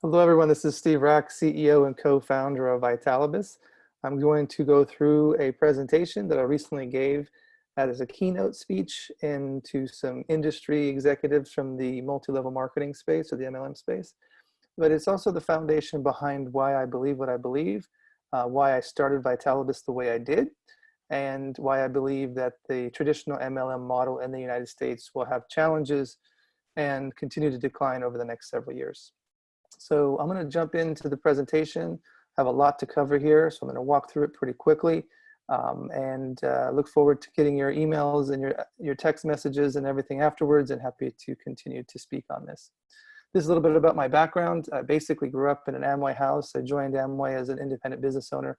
Hello, everyone. This is Steve Raack, CEO and co-founder of Vitalibis. I'm going to go through a presentation that I recently gave as a keynote speech into some industry executives from the multi-level marketing space or the MLM space. But it's also the foundation behind why I believe what I believe, why I started Vitalibis the way I did, and why I believe that the traditional MLM model in the United States will have challenges and continue to decline over the next several years. So I'm going to jump into the presentation. I have a lot to cover here, so I'm going to walk through it pretty quickly, and look forward to getting your emails and your text messages and everything afterwards, and happy to continue to speak on this. This is a little bit about my background. I basically grew up in an Amway house. I joined Amway as an independent business owner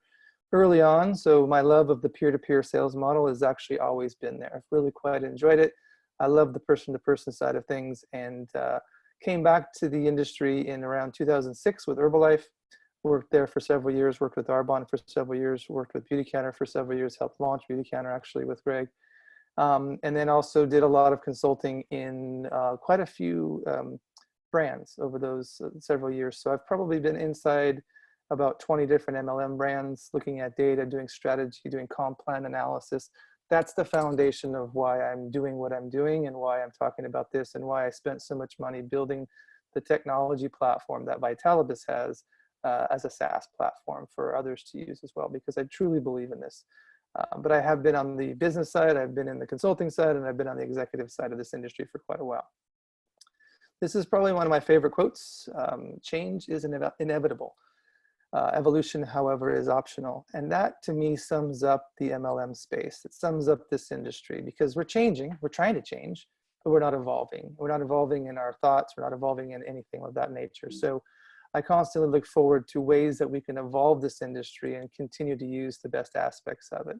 early on, so my love of the peer-to-peer sales model has actually always been there. I've really quite enjoyed it. I love the person-to-person side of things, and came back to the industry in around 2006 with Herbalife, worked there for several years, worked with Arbonne for several years, worked with Beautycounter for several years, helped launch Beautycounter actually with Greg. And then also did a lot of consulting in quite a few brands over those several years. So I've probably been inside about 20 different MLM brands, looking at data, doing strategy, doing comp plan analysis. That's the foundation of why I'm doing what I'm doing and why I'm talking about this and why I spent so much money building the technology platform that Vitalibis has as a SaaS platform for others to use as well, because I truly believe in this. But I have been on the business side, I've been in the consulting side, and I've been on the executive side of this industry for quite a while. This is probably one of my favorite quotes. Change is inevitable. Evolution, however, is optional. And that, to me, sums up the MLM space. It sums up this industry because we're changing, we're trying to change, but we're not evolving. We're not evolving in our thoughts. We're not evolving in anything of that nature. So I constantly look forward to ways that we can evolve this industry and continue to use the best aspects of it.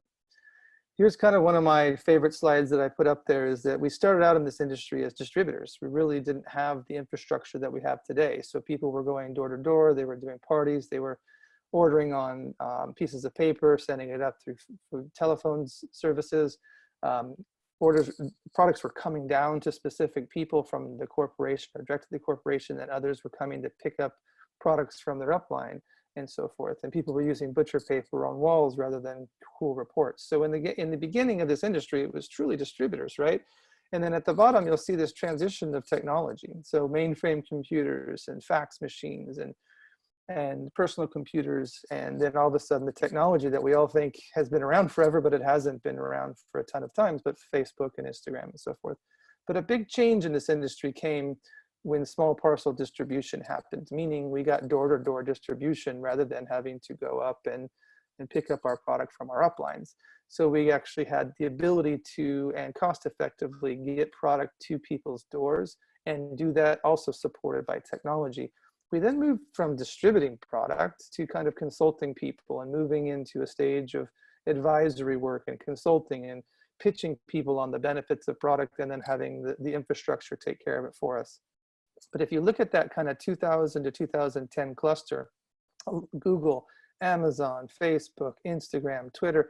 Here's kind of one of my favorite slides that I put up there, is that we started out in this industry as distributors. We really didn't have the infrastructure that we have today. So people were going door to door, they were doing parties, they were ordering on pieces of paper, sending it up through telephone services. Products were coming down to specific people from the corporation or direct to the corporation, and others were coming to pick up products from their upline and so forth. And people were using butcher paper on walls rather than cool reports. So in the beginning of this industry, it was truly distributors, right? And then at the bottom, you'll see this transition of technology. So mainframe computers and fax machines and personal computers. And then all of a sudden the technology that we all think has been around forever, but it hasn't been around for a ton of times, but Facebook and Instagram and so forth. But a big change in this industry came when small parcel distribution happened, meaning we got door-to-door distribution rather than having to go up and pick up our product from our uplines. So we actually had the ability to, and cost effectively, get product to people's doors, and do that also supported by technology. We then moved from distributing product to kind of consulting people and moving into a stage of advisory work and consulting and pitching people on the benefits of product, and then having the infrastructure take care of it for us. But if you look at that kind of 2000 to 2010 cluster, Google, Amazon, Facebook, Instagram, Twitter,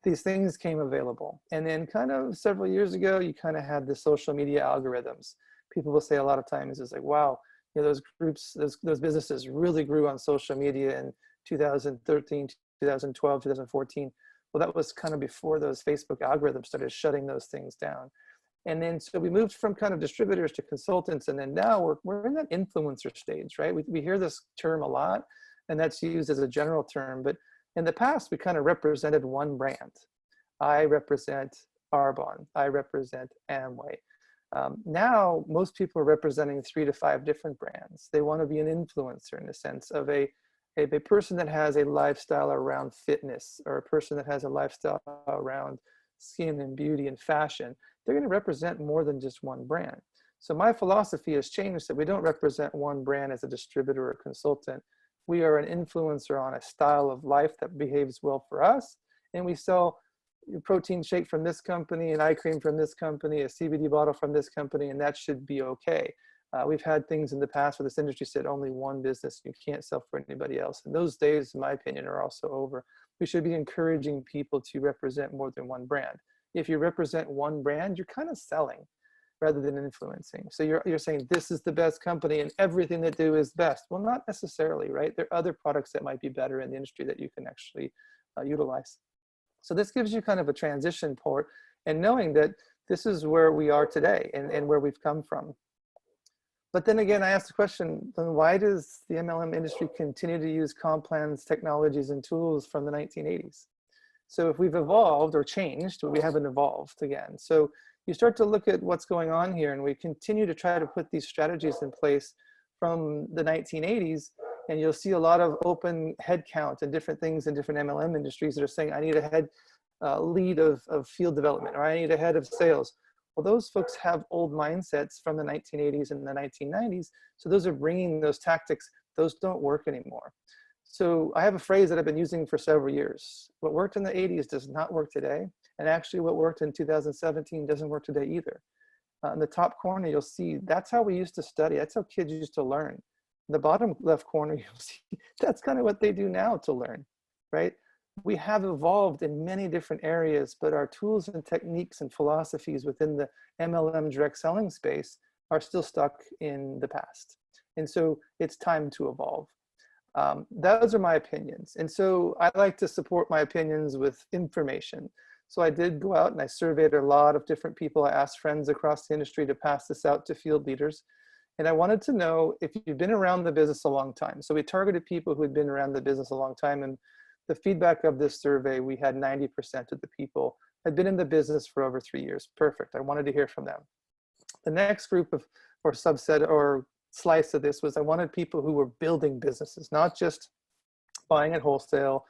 these things came available. And then kind of several years ago, you kind of had the social media algorithms. People will say a lot of times, it's like, wow, you know, those groups, those businesses really grew on social media in 2013, 2012, 2014. Well, that was kind of before those Facebook algorithms started shutting those things down. And then so we moved from kind of distributors to consultants, and then now we're in that influencer stage, right? We hear this term a lot, and that's used as a general term, but in the past we kind of represented one brand. I represent Arbonne, I represent Amway. Now most people are representing 3 to 5 different brands. They want to be an influencer in the sense of a person that has a lifestyle around fitness, or a person that has a lifestyle around skin and beauty and fashion. They're going to represent more than just one brand. So my philosophy has changed, that we don't represent one brand as a distributor or consultant. We are an influencer on a style of life that behaves well for us. And we sell a protein shake from this company, an eye cream from this company, a CBD bottle from this company, and that should be okay. We've had things in the past where this industry said only one business, you can't sell for anybody else. And those days, in my opinion, are also over. We should be encouraging people to represent more than one brand. If you represent one brand, you're kind of selling. rather than influencing. So you're saying this is the best company and everything they do is best. Well, not necessarily, right? There are other products that might be better in the industry that you can actually utilize. So this gives you kind of a transition port, and knowing that this is where we are today and where we've come from. But then again, I asked the question, then why does the MLM industry continue to use comp plans, technologies, and tools from the 1980s? So if we've evolved or changed, but we haven't evolved again. So you start to look at what's going on here, and we continue to try to put these strategies in place from the 1980s, and you'll see a lot of open headcount and different things in different MLM industries that are saying, I need a head lead of field development, or I need a head of sales. Well, those folks have old mindsets from the 1980s and the 1990s. So those are bringing those tactics. Those don't work anymore. So I have a phrase that I've been using for several years. What worked in the 80s does not work today. And actually what worked in 2017 doesn't work today either. In the top corner, you'll see that's how we used to study. That's how kids used to learn. In the bottom left corner, you'll see that's kind of what they do now to learn, right? We have evolved in many different areas, but our tools and techniques and philosophies within the MLM direct selling space are still stuck in the past. And so it's time to evolve. Those are my opinions. And so I like to support my opinions with information. So I did go out and I surveyed a lot of different people. I asked friends across the industry to pass this out to field leaders. And I wanted to know if you've been around the business a long time. So we targeted people who had been around the business a long time. And the feedback of this survey, we had 90% of the people had been in the business for over 3 years. Perfect. I wanted to hear from them. The next group of, or subset or slice of this was I wanted people who were building businesses, not just buying at wholesale,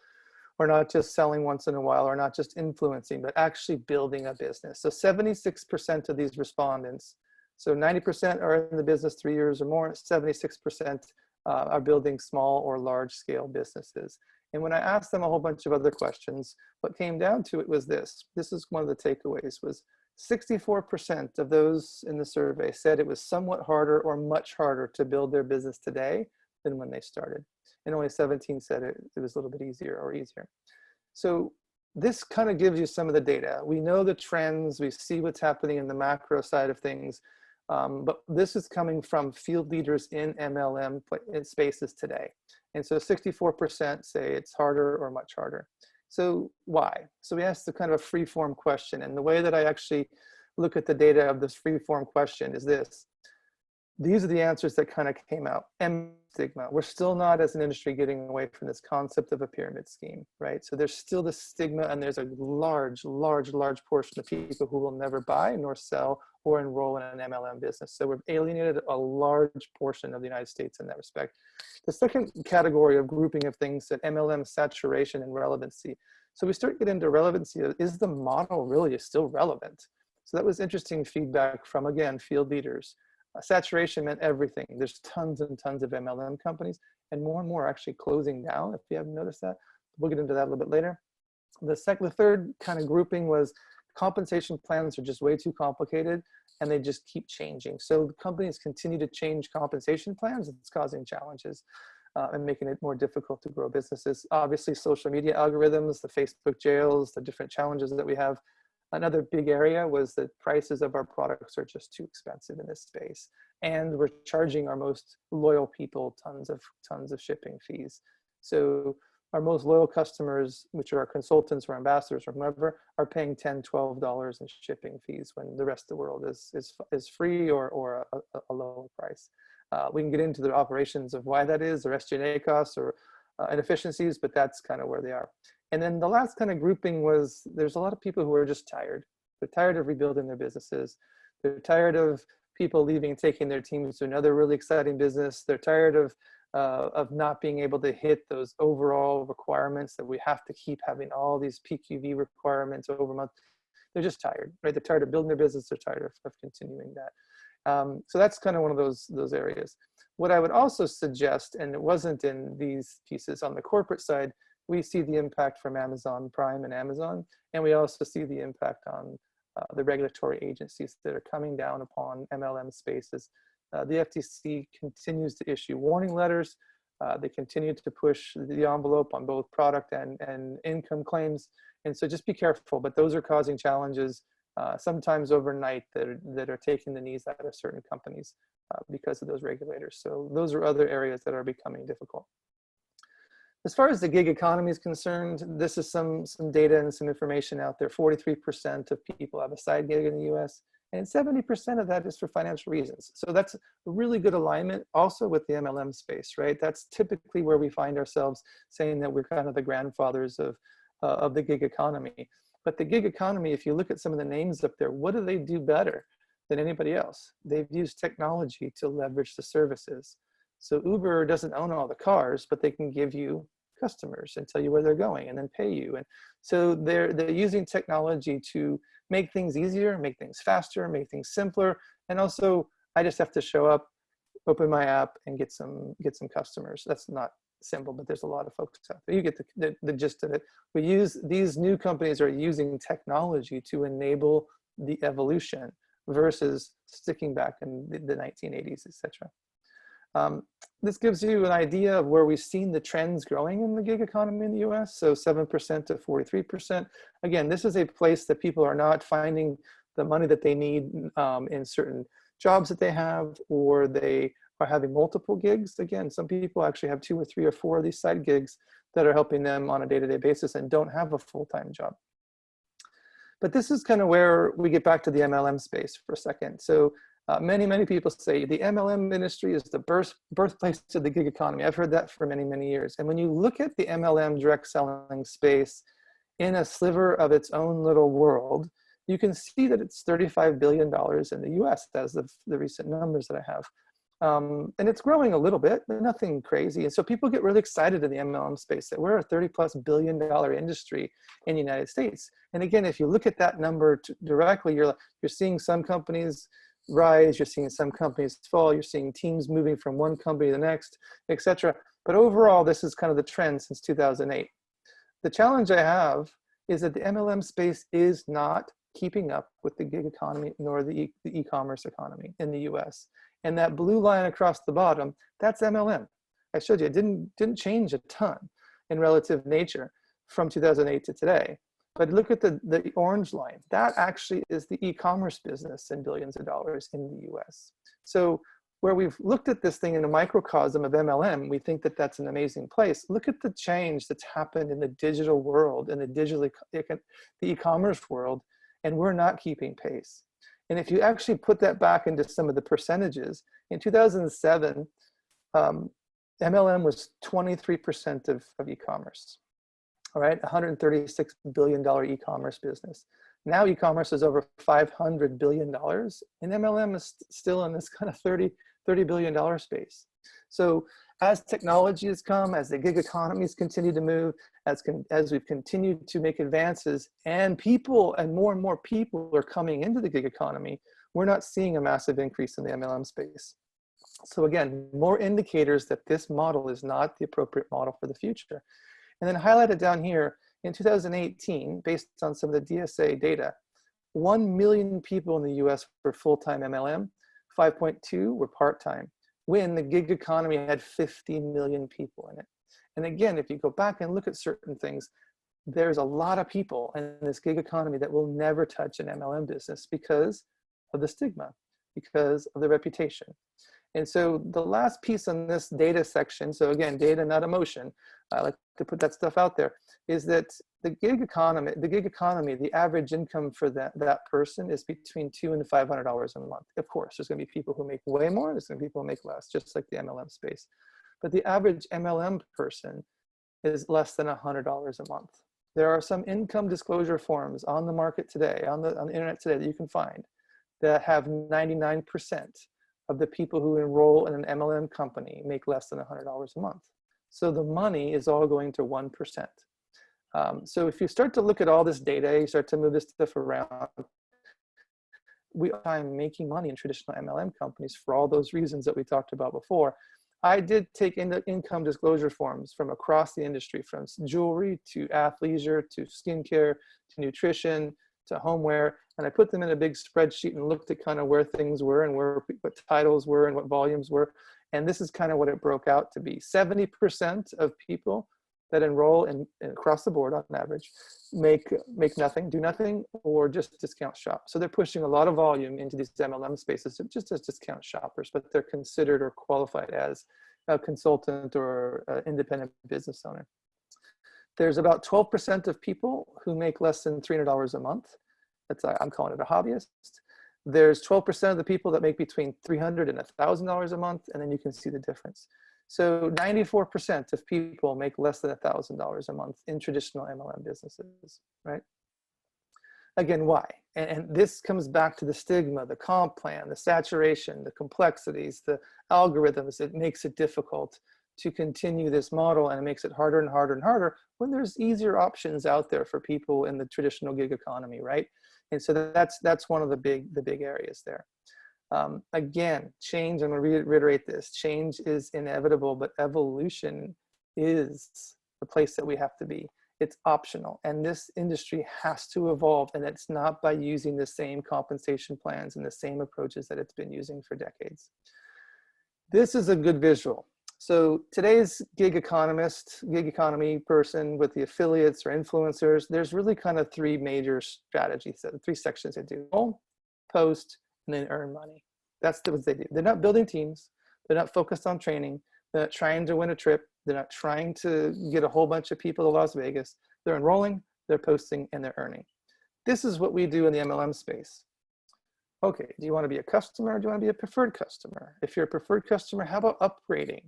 or not just selling once in a while, or not just influencing, but actually building a business. So 76% of these respondents, so 90% are in the business 3 years or more, 76% are building small or large scale businesses. And when I asked them a whole bunch of other questions, what came down to it was this. This is one of the takeaways, was 64% of those in the survey said it was somewhat harder or much harder to build their business today than when they started. And only 17 said it was a little bit easier or easier. So this kind of gives you some of the data. We know the trends, we see what's happening in the macro side of things, but this is coming from field leaders in MLM spaces today. And so 64% say it's harder or much harder. So why? So we asked the kind of a free form question. And the way that I actually look at the data of this free form question is this. These are the answers that kind of came out. Stigma. We're still not, as an industry, getting away from this concept of a pyramid scheme, right? So there's still the stigma, and there's a large portion of people who will never buy nor sell or enroll in an MLM business. So we've alienated a large portion of the United States in that respect. The second category of grouping of things that MLM saturation and relevancy. So we start getting into relevancy. Is the model really still relevant? So that was interesting feedback from, again, field leaders. Saturation meant everything. There's tons and tons of MLM companies, and more are actually closing down, if you haven't noticed that. We'll get into that a little bit later. The third kind of grouping was compensation plans are just way too complicated, and they just keep changing. So companies continue to change compensation plans, and it's causing challenges and making it more difficult to grow businesses. Obviously, social media algorithms, the Facebook jails, the different challenges that we have. Another big area was that prices of our products are just too expensive in this space. And we're charging our most loyal people tons of shipping fees. So our most loyal customers, which are our consultants or ambassadors or whoever, are paying $10, $12 in shipping fees when the rest of the world is free or a lower price. We can get into the operations of why that is, or SG&A costs or inefficiencies, but that's kind of where they are. And then the last kind of grouping was there's a lot of people who are just tired. They're tired of rebuilding their businesses. They're tired of people leaving and taking their teams to another really exciting business. They're tired of not being able to hit those overall requirements that we have to keep having all these PQV requirements over a month. They're just tired, right? They're tired of building their business. They're tired of continuing that. So that's kind of one of those areas. What I would also suggest, and it wasn't in these pieces on the corporate side, we see the impact from Amazon Prime and Amazon, and we also see the impact on the regulatory agencies that are coming down upon MLM spaces. The FTC continues to issue warning letters. They continue to push the envelope on both product and income claims. And so just be careful, but those are causing challenges sometimes overnight, that are taking the knees out of certain companies because of those regulators. So those are other areas that are becoming difficult. As far as the gig economy is concerned, this is some data and some information out there. 43% of people have a side gig in the US, and 70% of that is for financial reasons. So that's a really good alignment also with the MLM space, right? That's typically where we find ourselves saying that we're kind of the grandfathers of the gig economy. But the gig economy, if you look at some of the names up there, what do they do better than anybody else? They've used technology to leverage the services. So Uber doesn't own all the cars, but they can give you customers and tell you where they're going and then pay you. And so they're using technology to make things easier, make things faster, make things simpler. And also, I just have to show up, open my app, and get some customers. That's not simple, but there's a lot of folks out there. You get the gist of it. These new companies are using technology to enable the evolution versus sticking back in the 1980s, etc. This gives you an idea of where we've seen the trends growing in the gig economy in the US. So 7% to 43%. Again, this is a place that people are not finding the money that they need in certain jobs that they have, or they are having multiple gigs. Again, some people actually have 2 or 3 or 4 of these side gigs that are helping them on a day-to-day basis and don't have a full-time job. But this is kind of where we get back to the MLM space for a second. So many people say the MLM industry is the birthplace of the gig economy. I've heard that for many years. And when you look at the MLM direct selling space in a sliver of its own little world, you can see that it's $35 billion in the US as of the recent numbers that I have. And it's growing a little bit, but nothing crazy. And so people get really excited in the MLM space that we're a $30+ billion industry in the United States. And again, if you look at that number directly, you're seeing some companies rise, you're seeing some companies fall, you're seeing teams moving from one company to the next, etc. But overall, this is kind of the trend since 2008. The challenge I have is that the MLM space is not keeping up with the gig economy nor the e-commerce economy in the US. And that blue line across the bottom, that's MLM. I showed you, it didn't change a ton in relative nature from 2008 to today. But look at the orange line. That actually is the e-commerce business in billions of dollars in the US. So where we've looked at this thing in a microcosm of MLM, we think that that's an amazing place. Look at the change that's happened in the digital world, in the e-commerce world, and we're not keeping pace. And if you actually put that back into some of the percentages, in 2007, MLM was 23% of e-commerce. All right, $136 billion e-commerce business. Now e-commerce is over $500 billion, and MLM is still in this kind of $30 billion space. So as technology has come, as the gig economies continue to move, as we've continued to make advances, and people and more people are coming into the gig economy, we're not seeing a massive increase in the MLM space. So again, more indicators that this model is not the appropriate model for the future. And then highlighted down here, in 2018, based on some of the DSA data, 1 million people in the US were full-time MLM, 5.2 were part-time, when the gig economy had 50 million people in it. And again, if you go back and look at certain things, there's a lot of people in this gig economy that will never touch an MLM business because of the stigma, because of the reputation. And so the last piece on this data section, so again, data, not emotion, I like to put that stuff out there, is that the gig economy, the average income for that person is between $200 and $500 a month. Of course, there's gonna be people who make way more, there's gonna be people who make less, just like the MLM space. But the average MLM person is less than $100 a month. There are some income disclosure forms on the market today, on the internet today, that you can find that have 99% of the people who enroll in an MLM company make less than $100 a month. So the money is all going to 1%. So if you start to look at all this data, you start to move this stuff around, we are making money in traditional MLM companies for all those reasons that we talked about before. I did take income disclosure forms from across the industry, from jewelry to athleisure to skincare to nutrition to homeware, and I put them in a big spreadsheet and looked at kind of where things were and what titles were and what volumes were. And this is kind of what it broke out to be. 70% of people that enroll in across the board on average make nothing, do nothing, or just discount shop. So they're pushing a lot of volume into these MLM spaces just as discount shoppers, but they're considered or qualified as a consultant or independent business owner. There's about 12% of people who make less than $300 a month. That's, I'm calling it a hobbyist. There's 12% of the people that make between $300 and $1,000 a month, and then you can see the difference. So 94% of people make less than $1,000 a month in traditional MLM businesses, right? Again, why? And this comes back to the stigma, the comp plan, the saturation, the complexities, the algorithms. It makes it difficult to continue this model, and it makes it harder and harder and harder when there's easier options out there for people in the traditional gig economy, right? And so that's one of the big areas there. Again, change, I'm going to reiterate this, change is inevitable, but evolution is the place that we have to be. It's optional, and this industry has to evolve, and it's not by using the same compensation plans and the same approaches that it's been using for decades. This is a good visual. So today's gig economy person with the affiliates or influencers, there's really kind of three major strategies, three sections they do: enroll, post, and then earn money. That's what they do. They're not building teams. They're not focused on training. They're not trying to win a trip. They're not trying to get a whole bunch of people to Las Vegas. They're enrolling, they're posting, and they're earning. This is what we do in the MLM space. Okay, do you want to be a customer, or do you want to be a preferred customer? If you're a preferred customer, how about upgrading?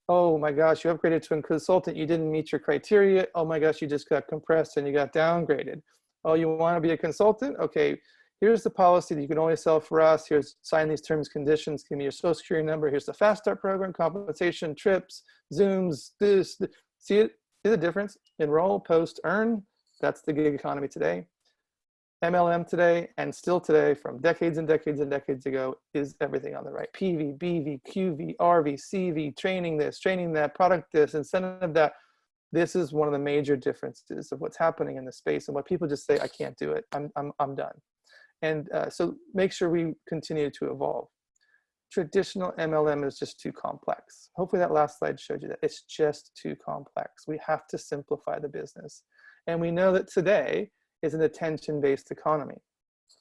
Oh my gosh, you upgraded to a consultant, you didn't meet your criteria. Oh my gosh, you just got compressed and you got downgraded. Oh, you want to be a consultant? Okay, here's the policy that you can only sell for us. Here's, sign these terms, conditions, give me your social security number. Here's the fast start program, compensation, trips, Zooms, this. See it? See the difference? Enroll, post, earn. That's the gig economy today. MLM today, and still today, from decades and decades and decades ago, is everything on the right. PV, BV, QV, RV, CV, training this, training that, product this, incentive that. This is one of the major differences of what's happening in the space, and what people just say, I can't do it, I'm done. And so make sure we continue to evolve. Traditional MLM is just too complex. Hopefully that last slide showed you that it's just too complex. We have to simplify the business. And we know that today is an attention-based economy.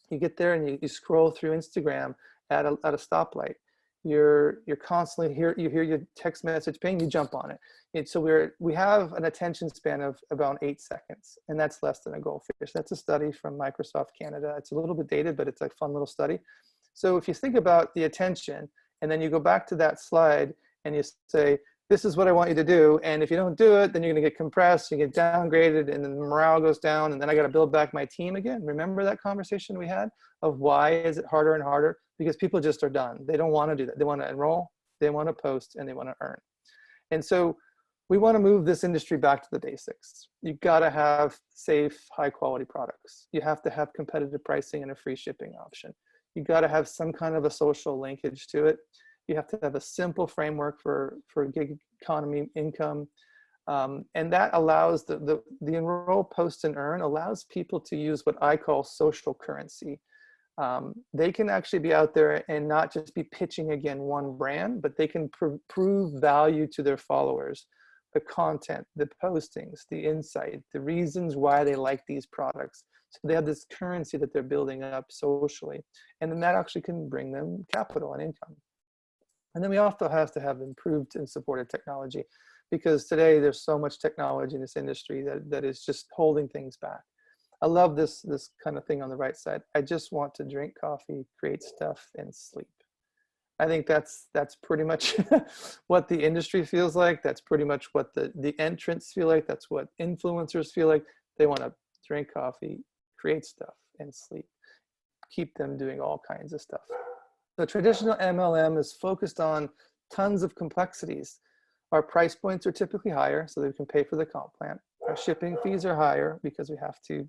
You get there and you scroll through Instagram at a stoplight. You're constantly here, you hear your text message ping, you jump on it. And so we have an attention span of about 8 seconds, and that's less than a goldfish. That's a study from Microsoft Canada. It's a little bit dated, but it's a fun little study. So if you think about the attention, and then you go back to that slide and you say, this is what I want you to do, and if you don't do it, then you're gonna get compressed, you get downgraded, and then morale goes down, and then I gotta build back my team again. Remember that conversation we had of why is it harder and harder? Because people just are done. They don't wanna do that. They wanna enroll, they wanna post, and they wanna earn. And so we wanna move this industry back to the basics. You've gotta have safe, high quality products. You have to have competitive pricing and a free shipping option. You gotta have some kind of a social linkage to it. You have to have a simple framework for gig economy income. And that allows the enroll, post, and earn allows people to use what I call social currency. They can actually be out there and not just be pitching again one brand, but they can prove value to their followers. The content, the postings, the insight, the reasons why they like these products. So they have this currency that they're building up socially. And then that actually can bring them capital and income. And then we also have to have improved and supported technology, because today there's so much technology in this industry that is just holding things back. I love this kind of thing on the right side. I just want to drink coffee, create stuff, and sleep. I think that's pretty much what the industry feels like. That's pretty much what the entrants feel like. That's what influencers feel like. They want to drink coffee, create stuff, and sleep. Keep them doing all kinds of stuff. So traditional MLM is focused on tons of complexities. Our price points are typically higher, so that we can pay for the comp plan. Our shipping fees are higher because we have to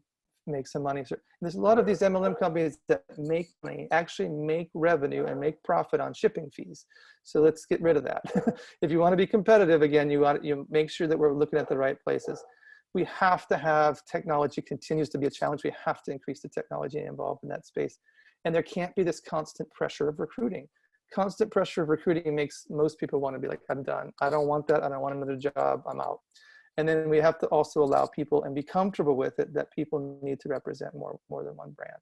make some money. There's a lot of these MLM companies that make money, actually make revenue and make profit on shipping fees. So let's get rid of that. If you want to be competitive, again, you make sure that we're looking at the right places. We have to have technology continues to be a challenge. We have to increase the technology involved in that space. And there can't be this constant pressure of recruiting. Constant pressure of recruiting makes most people want to be like, I'm done. I don't want that. I don't want another job. I'm out. And then we have to also allow people and be comfortable with it that people need to represent more than one brand.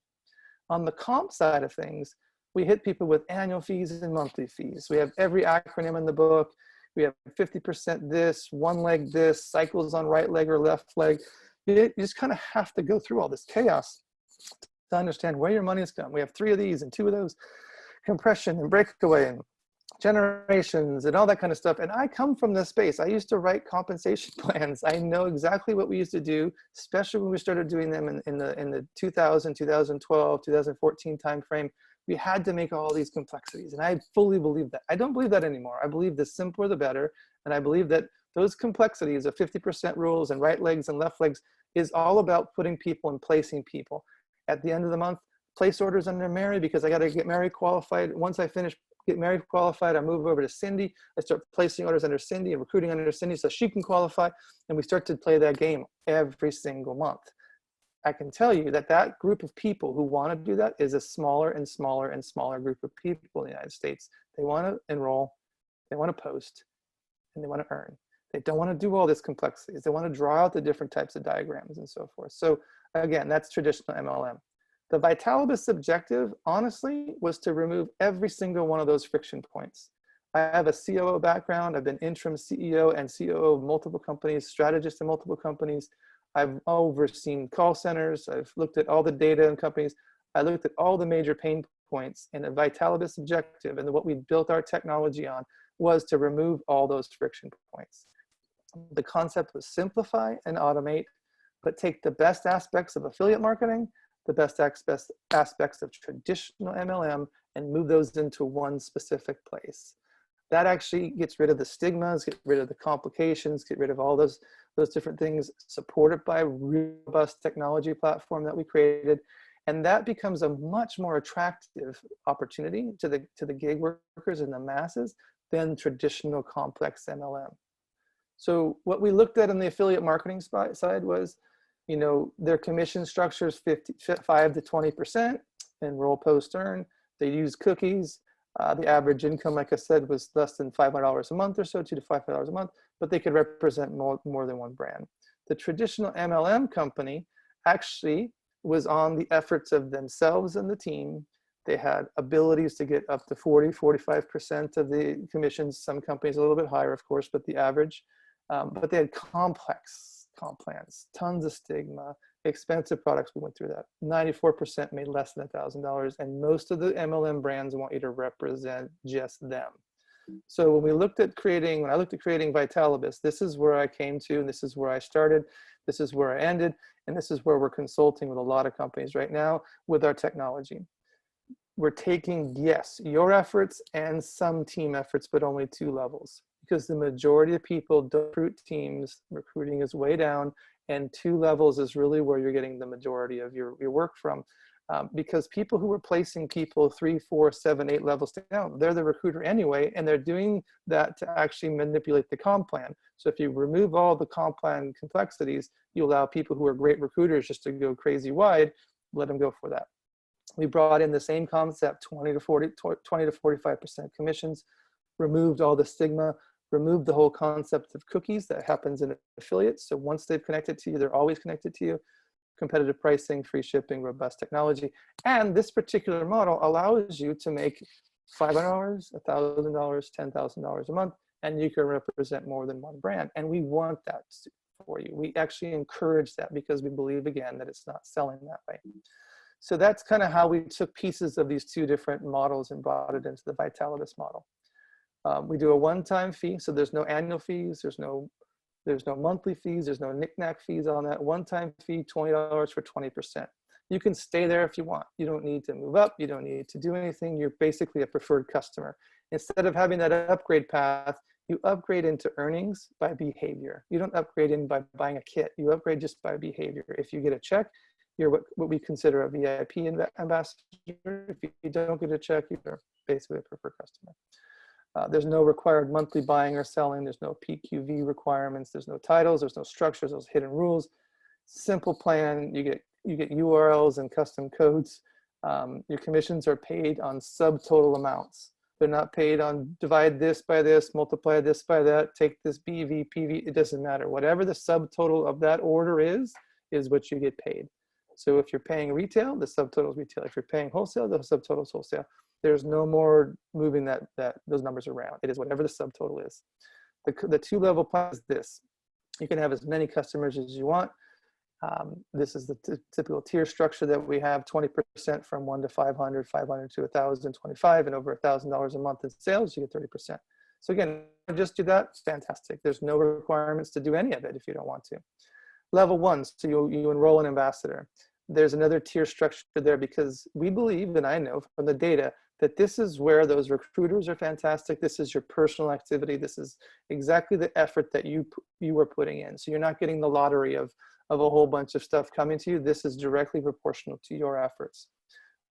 On the comp side of things, we hit people with annual fees and monthly fees. We have every acronym in the book. We have 50% this, one leg this, cycles on right leg or left leg. You just kind of have to go through all this chaos to understand where your money is coming. We have 3 of these and 2 of those, compression and breakaway and generations and all that kind of stuff. And I come from this space. I used to write compensation plans. I know exactly what we used to do, especially when we started doing them in the 2000, 2012, 2014 timeframe. We had to make all these complexities. And I fully believe that. I don't believe that anymore. I believe the simpler, the better. And I believe that those complexities of 50% rules and right legs and left legs is all about putting people and placing people. At the end of the month, place orders under Mary because I got to get Mary qualified. Once I finish get Mary qualified, I move over to Cindy. I start placing orders under Cindy and recruiting under Cindy so she can qualify. And we start to play that game every single month. I can tell you that that group of people who want to do that is a smaller and smaller and smaller group of people in the United States. They want to enroll, they want to post, and they want to earn. They don't want to do all this complexities. They want to draw out the different types of diagrams and so forth. So again, that's traditional MLM. The Vitalibis objective, honestly, was to remove every single one of those friction points. I have a COO background. I've been interim CEO and COO of multiple companies, strategist in multiple companies. I've overseen call centers. I've looked at all the data in companies. I looked at all the major pain points, and the Vitalibis objective and what we built our technology on was to remove all those friction points. The concept was simplify and automate, but take the best aspects of affiliate marketing, the best aspects of traditional MLM, and move those into one specific place. That actually gets rid of the stigmas, get rid of the complications, get rid of all those different things, supported by a robust technology platform that we created. And that becomes a much more attractive opportunity to the gig workers and the masses than traditional complex MLM. So what we looked at on the affiliate marketing side was, you know, their commission structure is 5 to 20%, enroll, post, earn. They use cookies. The average income, like I said, was less than $500 a month or so, $200 to $500 a month, but they could represent more than one brand. The traditional MLM company actually was on the efforts of themselves and the team. They had abilities to get up to 40, 45% of the commissions. Some companies a little bit higher, of course, but the average. But they had complex comp plans, tons of stigma, expensive products. We went through that. 94% made less than $1,000, and most of the MLM brands want you to represent just them. So when I looked at creating Vitalibis, this is where I came to, and this is where I started, this is where I ended, and this is where we're consulting with a lot of companies right now with our technology. We're taking, yes, your efforts and some team efforts, but only 2 levels. Because the majority of people don't recruit teams, recruiting is way down, and 2 levels is really where you're getting the majority of your work from. Because people who are placing people 3, 4, 7, 8 levels down, they're the recruiter anyway, and they're doing that to actually manipulate the comp plan. So if you remove all the comp plan complexities, you allow people who are great recruiters just to go crazy wide, let them go for that. We brought in the same concept, 20 to 45% commissions, removed all the stigma, removed the whole concept of cookies that happens in affiliates. So once they've connected to you, they're always connected to you. Competitive pricing, free shipping, robust technology. And this particular model allows you to make $500, $1,000, $10,000 a month, and you can represent more than one brand. And we want that for you. We actually encourage that because we believe, again, that it's not selling that way. So that's kind of how we took pieces of these 2 different models and brought it into the Vitalibis model. We do a one-time fee, so there's no annual fees, there's no monthly fees, there's no knick-knack fees on that. One-time fee, $20 for 20%. You can stay there if you want. You don't need to move up, you don't need to do anything. You're basically a preferred customer. Instead of having that upgrade path, you upgrade into earnings by behavior. You don't upgrade in by buying a kit, you upgrade just by behavior. If you get a check, you're what we consider a VIP ambassador. If you don't get a check, you're basically a preferred customer. There's no required monthly buying or selling. There's no PQV requirements. There's no titles. There's no structures. Those hidden rules. Simple plan. You get URLs and custom codes. Your commissions are paid on subtotal amounts. They're not paid on divide this by this, multiply this by that, take this BV, PV, it doesn't matter. Whatever the subtotal of that order is what you get paid. So if you're paying retail, the subtotal is retail. If you're paying wholesale, the subtotal is wholesale. There's no more moving those numbers around. It is whatever the subtotal is. The two-level plan is this. You can have as many customers as you want. This is the typical tier structure that we have: 20% from 1 to 500, 500 to 1,000, 25, and over $1,000 a month in sales, you get 30%. So again, just do that, it's fantastic. There's no requirements to do any of it if you don't want to. Level 1, so you enroll an ambassador. There's another tier structure there because we believe, and I know from the data, that this is where those recruiters are fantastic. This is your personal activity. This is exactly the effort that you were putting in. So you're not getting the lottery of a whole bunch of stuff coming to you. This is directly proportional to your efforts.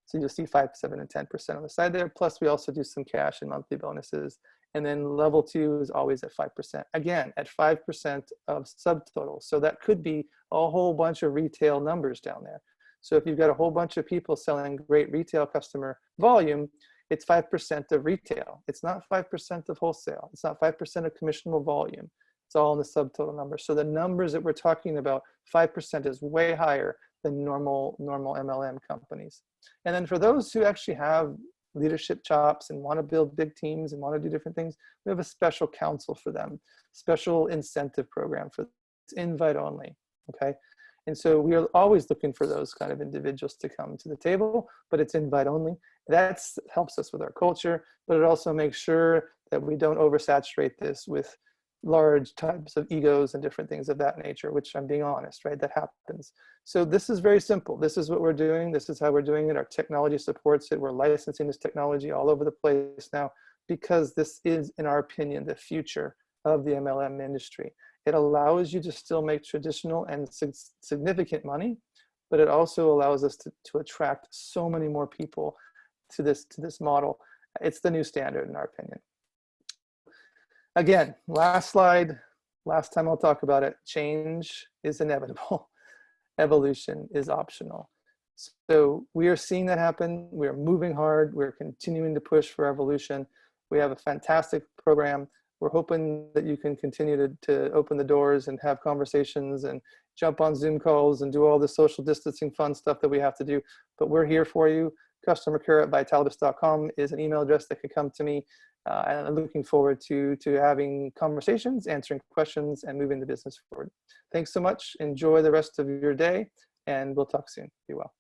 So you'll see 5, 7, and 10% on the side there. Plus we also do some cash and monthly bonuses. And then level 2 is always at 5%. Again, at 5% of subtotal. So that could be a whole bunch of retail numbers down there. So if you've got a whole bunch of people selling great retail customer volume, it's 5% of retail. It's not 5% of wholesale. It's not 5% of commissionable volume. It's all in the subtotal number. So the numbers that we're talking about, 5% is way higher than normal MLM companies. And then for those who actually have leadership chops and want to build big teams and want to do different things, we have a special council for them, special incentive program for them. It's invite only, okay? And so we are always looking for those kind of individuals to come to the table, but it's invite only. That helps us with our culture, but it also makes sure that we don't oversaturate this with large types of egos and different things of that nature, which I'm being honest, right? That happens. So this is very simple. This is what we're doing. This is how we're doing it. Our technology supports it. We're licensing this technology all over the place now because this is, in our opinion, the future of the MLM industry. It allows you to still make traditional and significant money, but it also allows us to attract so many more people to this model. It's the new standard, in our opinion. Again, last slide, last time I'll talk about it. Change is inevitable. Evolution is optional. So we are seeing that happen. We are moving hard. We're continuing to push for evolution. We have a fantastic program. We're hoping that you can continue to open the doors and have conversations and jump on Zoom calls and do all the social distancing fun stuff that we have to do. But we're here for you. customercare@vitalibis.com is an email address that could come to me. And I'm looking forward to having conversations, answering questions, and moving the business forward. Thanks so much. Enjoy the rest of your day, and we'll talk soon. Be well.